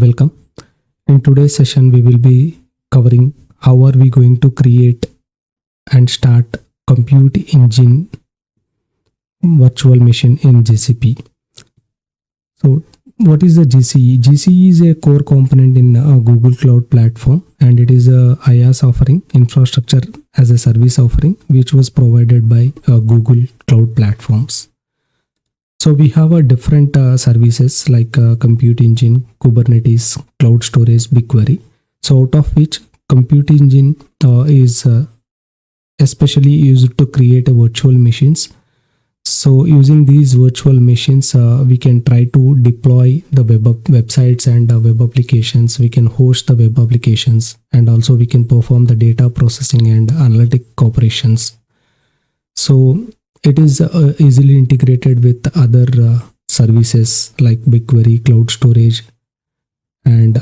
Welcome. In today's session, we will be covering how are we going to create and start Compute Engine virtual machine in GCP. So what is the GCE? GCE is a core component in Google Cloud Platform, and it is a IaaS offering, infrastructure as a service offering, which was provided by Google Cloud Platforms. So we have a different services like Compute Engine, Kubernetes, Cloud Storage, BigQuery. So out of which Compute Engine is especially used to create virtual machines. So using these virtual machines, we can try to deploy the websites and web applications. We can host the web applications, and also we can perform the data processing and analytic operations. So it is easily integrated with other services like BigQuery, Cloud Storage, and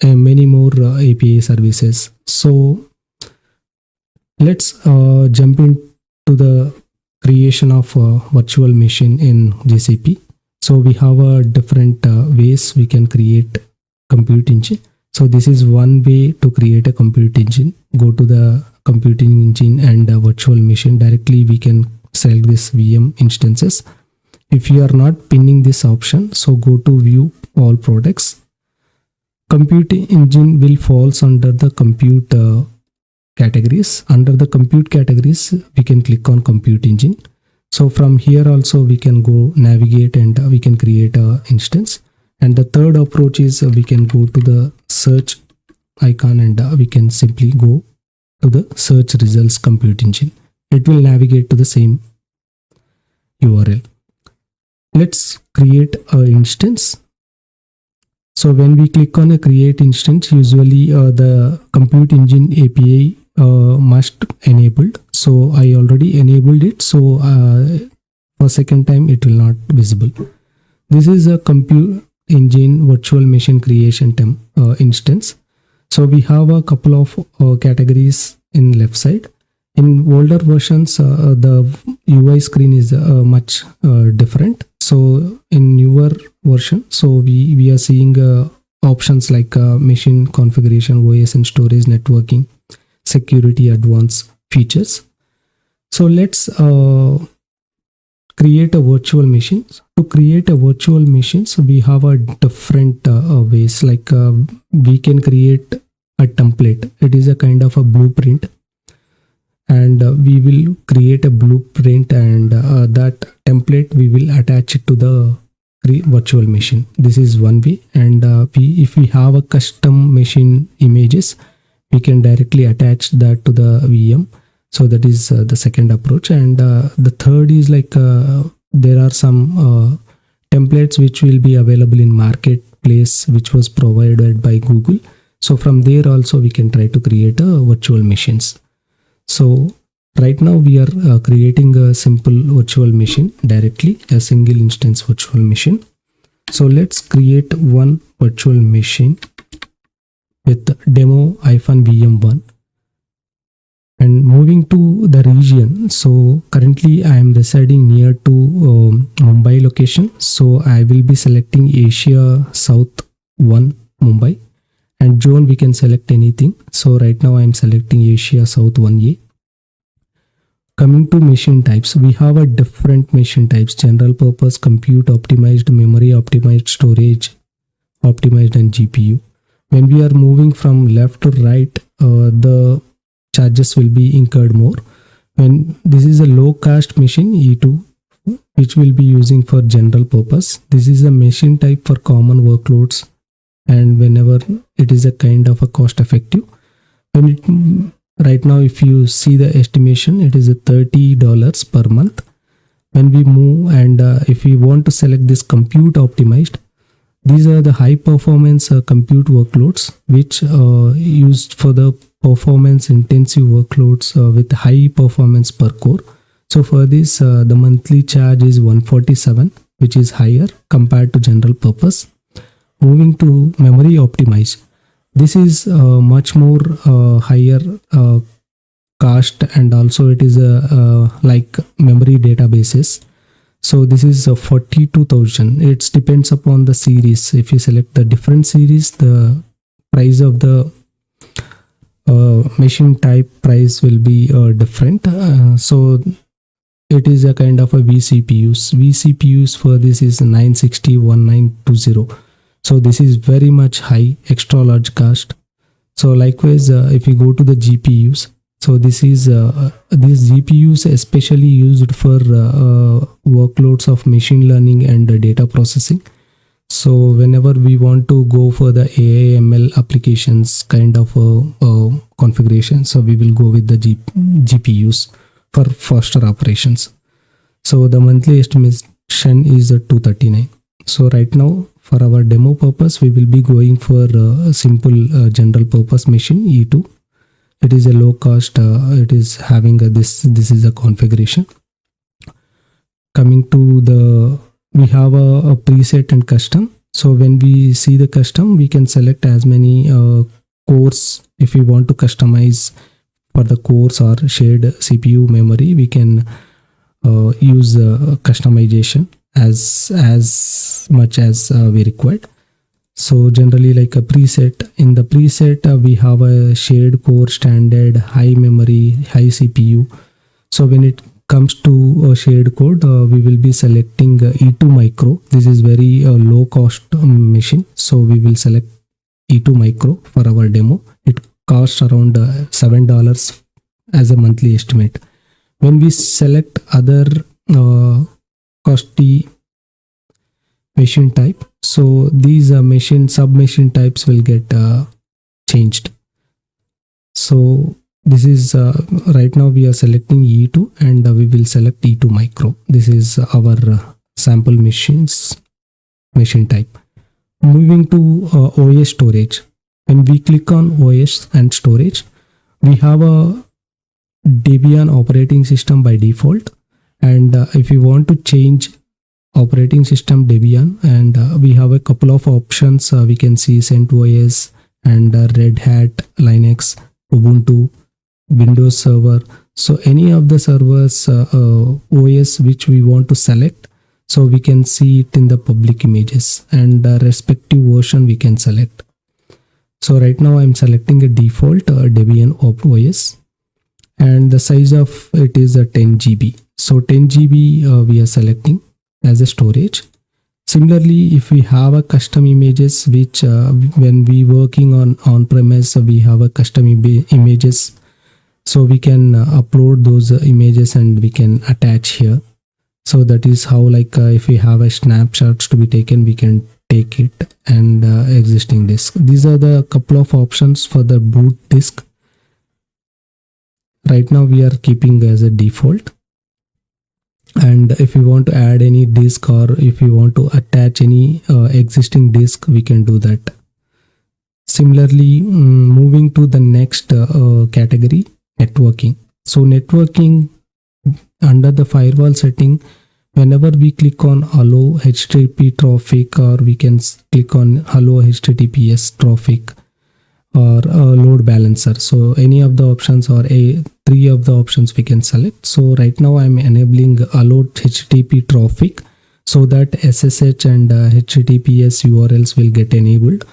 many more API services. So let's jump into the creation of a virtual machine in GCP. So we have different ways we can create Compute Engine. So this is one way to create a Compute Engine. Go to the Computing Engine and virtual machine. Directly we can select this VM instances. If you are not pinning this option, so go to view all products. Compute Engine will falls under the compute categories. Under the compute categories, we can click on Compute Engine. So from here also we can go navigate and we can create a instance. And the third approach is we can go to the search icon and we can simply go to the search results Compute Engine. It will navigate to the same URL. Let's create an instance. So when we click on a create instance, usually the Compute Engine API must enabled. So I already enabled it. So for second time it will not visible. This is a Compute Engine virtual machine creation instance. So we have a couple of categories in left side. In older versions, the UI screen is much different. So in newer version, so we are seeing options like machine configuration, OS and storage, networking, security, advanced features. So let's create a virtual machine. To create a virtual machine, so we have a different ways. Like we can create a template. It is a kind of a blueprint, and we will create a blueprint, and that template we will attach it to the virtual machine. This is one way. And if we have a custom machine images, we can directly attach that to the VM. So that is the second approach. And the third is like there are some templates which will be available in marketplace, which was provided by Google. So from there also we can try to create a virtual machines. So right now we are creating a simple virtual machine directly, a single instance virtual machine. So let's create one virtual machine with demo-VM1. And moving to the region, so currently I am residing near to Mumbai location. So I will be selecting Asia South 1 Mumbai, and zone we can select anything. So right now I am selecting Asia South 1A. Coming to machine types, we have a different machine types: general purpose, compute optimized, memory optimized, storage optimized, and GPU. When we are moving from left to right, the charges will be incurred more. When this is a low cost machine E2, which will be using for general purpose. This is a machine type for common workloads, and whenever it is a kind of a cost effective. When it right now, if you see the estimation, it is $30 per month. When we move and if we want to select this compute optimized, these are the high performance compute workloads which used for the performance intensive workloads with high performance per core. So for this the monthly charge is $147, which is higher compared to general purpose. Moving to memory optimized, this is much more higher cost, and also it is like memory databases. So this is 42,000. It depends upon the series. If you select the different series, the price of the machine type price will be different. So it is a kind of a vCPUs. vCPUs for this is 960 1920. So this is very much high, extra large cost. So likewise, if you go to the GPUs, so this is these GPUs especially used for workloads of machine learning and data processing. So whenever we want to go for the AI ML applications kind of configuration, so we will go with the GPUs for faster operations. So the monthly estimation is 239. So right now for our demo purpose, we will be going for a simple general purpose machine E2. It is a low cost. It is having this is a configuration. Coming to the, we have a preset and custom. So when we see the custom, we can select as many cores. If we want to customize for the cores or shared CPU memory, we can use customization as much as we required. So generally like a preset, in the preset we have a shared core, standard, high memory, high CPU. So when it comes to shared code, we will be selecting E2 micro. This is very low cost machine, so we will select E2 micro for our demo. It costs around $7 as a monthly estimate. When we select other costly machine type, so these sub machine types will get changed. So this is right now we are selecting E2 and we will select E2 micro. This is our sample machine type. Moving to OS storage. When we click on OS and storage, we have a Debian operating system by default, and if you want to change operating system Debian, and we have a couple of options. We can see CentOS and Red Hat, Linux, Ubuntu, Windows Server. So any of the servers OS which we want to select, so we can see it in the public images, and respective version we can select. So right now I'm selecting a default Debian OS, and the size of it is 10 GB. So 10 GB we are selecting as a storage. Similarly, if we have a custom images, which when we working on premise, we have a custom images, so we can upload those images and we can attach here. So that is how, like if we have a snapshots to be taken, we can take it, and existing disk. These are the couple of options for the boot disk. Right now we are keeping as a default, and if you want to add any disk or if you want to attach any existing disk, we can do that. Similarly, moving to the next category, networking. So networking, under the firewall setting, whenever we click on allow HTTP traffic, or we can click on allow HTTPS traffic, or load balancer. So any of the options, or three of the options we can select. So right now I'm enabling allow HTTP traffic, so that SSH and HTTPS URLs will get enabled.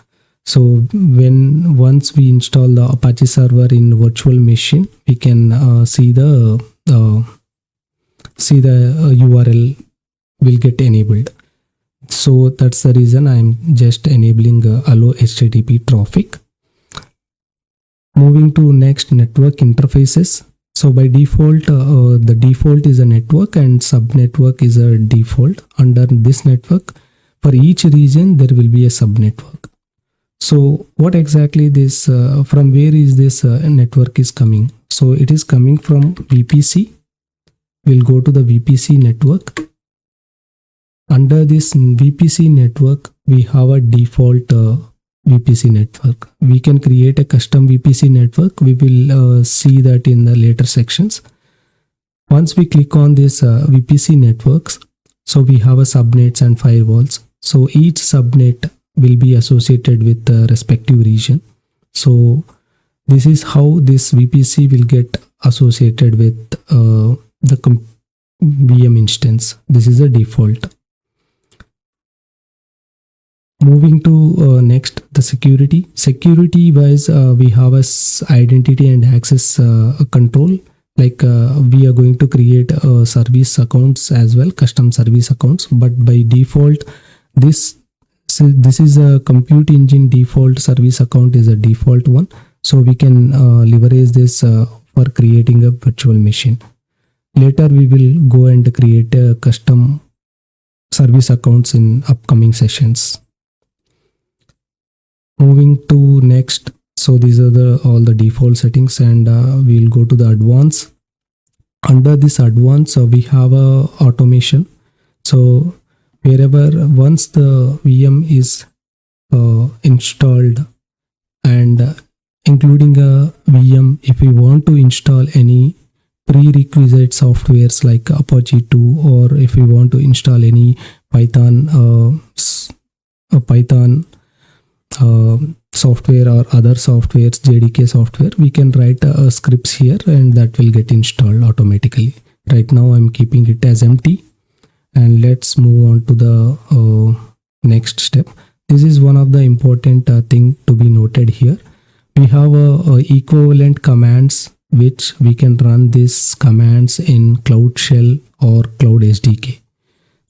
So once we install the Apache server in virtual machine, we can see the URL will get enabled. So that's the reason I'm just enabling allow HTTP traffic. Moving to next, network interfaces. So by default, the default is a network, and subnetwork is a default. Under this network, for each region there will be a subnetwork. So what exactly this, from where is this network is coming? So it is coming from VPC. We'll go to the VPC network. Under this VPC network, we have a default VPC network. We can create a custom VPC network. We will see that in the later sections. Once we click on this VPC networks, so we have a subnets and firewalls. So each subnet will be associated with the respective region. So this is how this VPC will get associated with the VM instance. This is a default. Moving to next, the security. Security wise, we have a identity and access control. Like we are going to create service accounts as well, custom service accounts. But by default, this is a Compute Engine default service account is a default one. So we can leverage this for creating a virtual machine. Later we will go and create a custom service accounts in upcoming sessions. Moving to next, so these are all the default settings, and we'll go to the advanced. Under this advanced, we have a automation. So wherever once the VM is installed, and including a VM, if we want to install any prerequisite softwares like Apache 2, or if we want to install any Python software or other softwares, JDK software, we can write scripts here and that will get installed automatically. Right now I'm keeping it as empty, and let's move on to the next step. This is one of the important thing to be noted here. We have equivalent commands which we can run these commands in Cloud Shell or Cloud SDK.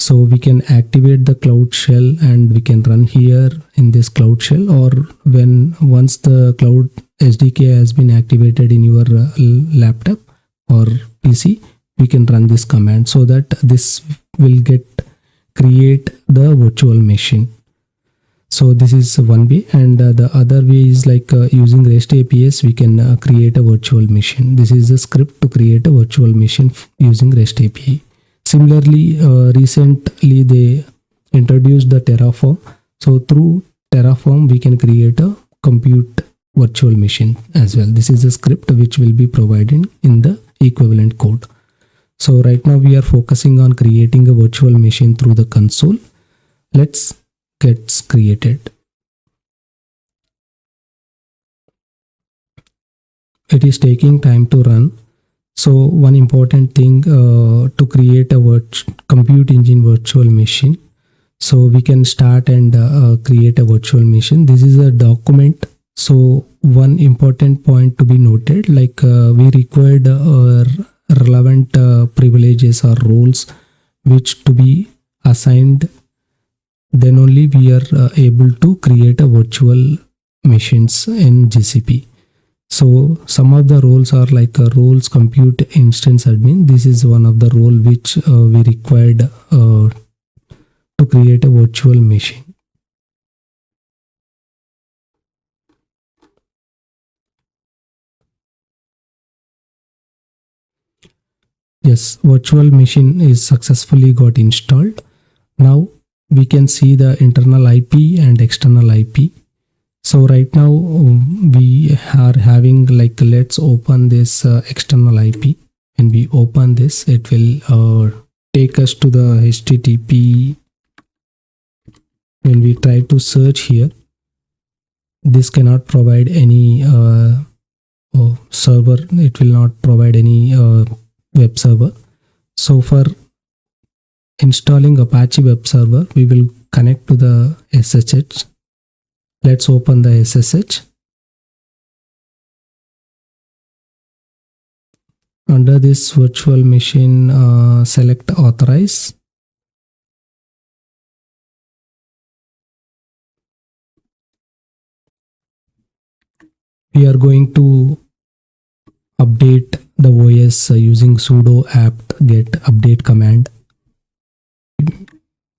So we can activate the Cloud Shell and we can run here in this Cloud Shell, or once the Cloud SDK has been activated in your laptop or PC, we can run this command, so that this will create the virtual machine. So this is one way, and the other way is like using REST APIs, we can create a virtual machine. This is the script to create a virtual machine using REST API. Similarly, recently they introduced the Terraform. So through Terraform, we can create a compute virtual machine as well. This is a script which will be provided in the equivalent code. So right now we are focusing on creating a virtual machine through the console. Let's get created. It is taking time to run. So one important thing to create a Compute Engine virtual machine. So we can start and create a virtual machine. This is a document. So one important point to be noted, like we required relevant privileges or roles which to be assigned. Then only we are able to create a virtual machines in GCP. So some of the roles are like roles compute instance admin. This is one of the role which we required to create a virtual machine. Yes, virtual machine is successfully got installed. Now we can see the internal IP and external IP. So right now we are having, like, let's open this external IP. When we open this, it will take us to the HTTP. When we try to search here, this cannot provide any server. It will not provide any web server. So for installing Apache web server, we will connect to the SSH. Let's open the SSH. Under this virtual machine, select authorize. We are going to update the OS using sudo apt-get update command.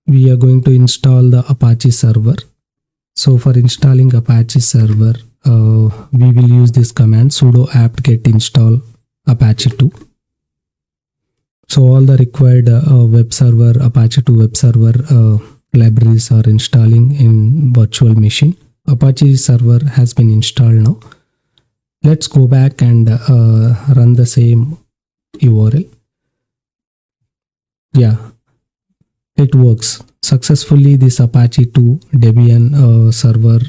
We are going to install the Apache server. So for installing Apache server, we will use this command sudo apt-get install Apache 2. So all the required web server, Apache 2 web server libraries are installing in virtual machine. Apache server has been installed now. Let's go back and run the same URL. Yeah, it works successfully. This Apache 2 Debian server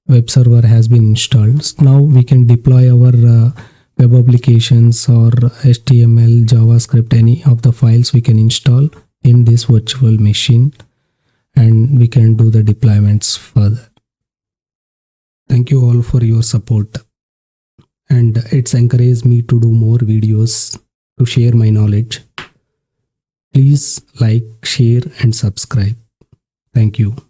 web server has been installed. Now we can deploy our web applications or HTML, JavaScript, any of the files we can install in this virtual machine, and we can do the deployments further. Thank you all for your support, and it's encouraged me to do more videos to share my knowledge. Please like, share and subscribe. Thank you.